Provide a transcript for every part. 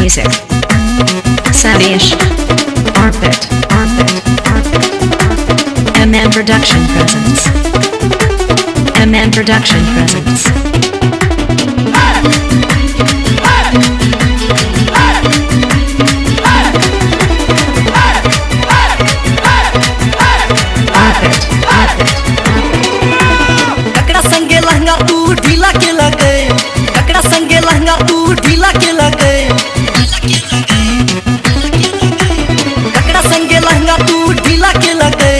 Music. Sadish. Arpit. MN Production presents. MN Production presents. ककड़ा संगे लहंगा तू ढीला के लगे, ककड़ा संगे लहंगा तू ढीला के लगे, ककड़ा संगे लहंगा तू ढीला के लगे,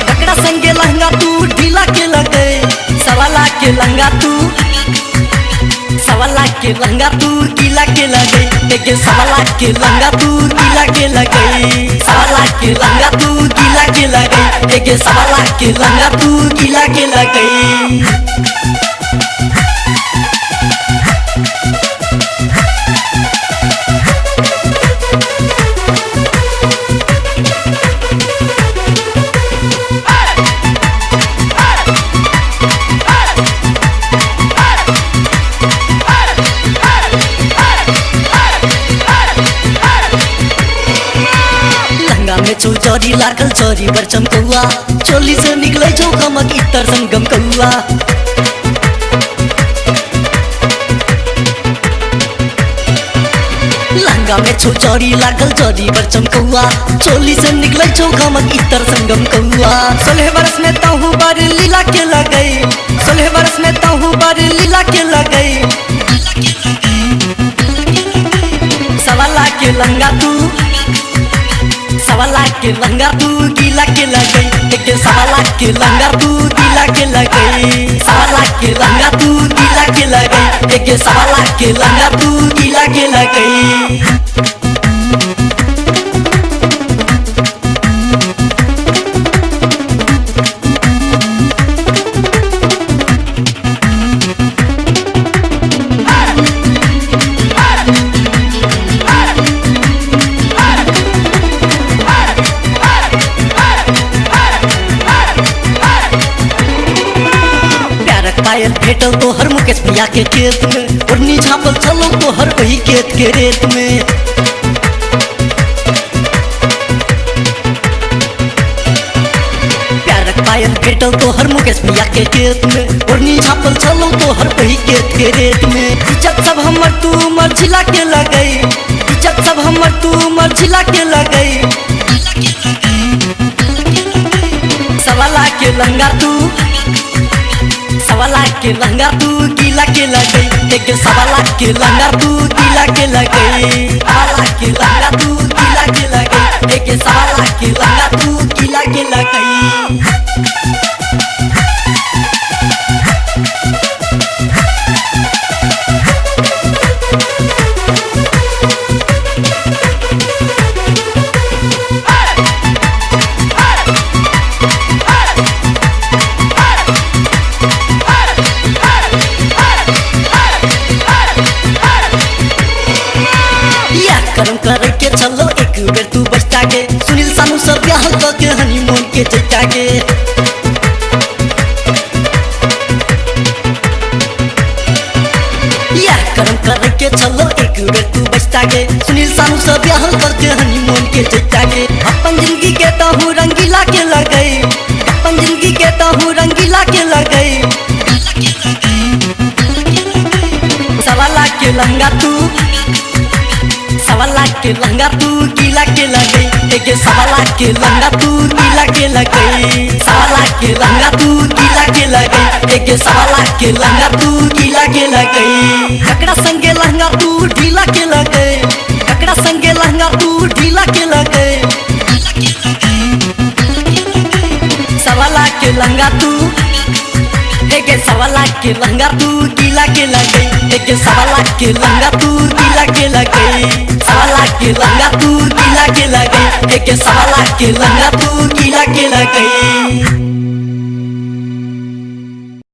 ककड़ा संगे लहंगा तू ढीला के लगे, सवाला के लहंगा तू, सवाला के लहंगा तू गीला के लगे, लेकिन सवाला के लहंगा तू गीला के लगे, सवाला के लहंगा तू गीला के लगे, लेकिन सवाला के लहंगा तू गीला के लगे। में चौचौरी लागल चौरी बर चमकौआ, चोली से निकले छौ कमक इतर संगम कौआ। लहंगा में चौचौरी लागल चौरी बर चमकौआ, चोली से निकले छौ कमक इतर संगम कौआ। 16 वर्ष में तहु बर लीला के लगे, 16 वर्ष में तहु बर लीला के लगे, सवाला के लहंगा तू, सवाला के लहंगा तू गीला के लगे, लेकिन सवाला के लहंगा तू गीला के लगे, सवाला के लहंगा तू गीला के लगे, लेकिन सवाला के लहंगा तू गीला के लगे। पायल भेटल तो हर मुकेश भैया के खेत में, ओढ़नी झापल चलो तो हर वही खेत के रेत में। प्यारक पायल भेटल तो हर मुकेश भैया के खेत में, ओढ़नी झापल चलो तो हर वही खेत के रेत में। इज्जत सब हमर तू मरझिला के लगे, इज्जत सब हमर तू मरझिला के लगे, सवाला के लहंगा तू, सवाला के लहंगा तू गीला के लगे, लेकिन सवाला के लहंगा तू गीला के लगे, सवाला के लहंगा तू गीला के लगे, लेकिन सवाला के लहंगा तू गीला के लगे। करम करे के चलो एक बेर तू बचता के, सुनील सानू सब ब्याह के हनीमून के जैता के। या करम करे के चलो एक बेर तू बचता के, सुनील सानू सब ब्याह के हनीमून के जैता के। अपन जिंदगी के तहु रंगीला के लगे, अपन जिंदगी के तहु रंगीला के लगे, सवाला के लहंगा तू, सवाला के लहंगा तू गीला के लगे, लेकिन सवाला के लहंगा तू गीला के लगे, सवाला के लहंगा तू गीला के लगे, लेकिन सवाला के लहंगा तू गीला के लगे। ककड़ा संगे लहंगा तू ढीला के लगे, ककड़ा संगे लहंगा तू ढीला के लगे, सवाला के लहंगा तू, लेकिन सवाला के लहंगा तू गीला के लगे, लेकिन सवाला के लहंगा तू गीला के लगे, सवाला के लहंगा तू गीला के लगे, लेकिन सवाला के लहंगा तू गीला के लगे।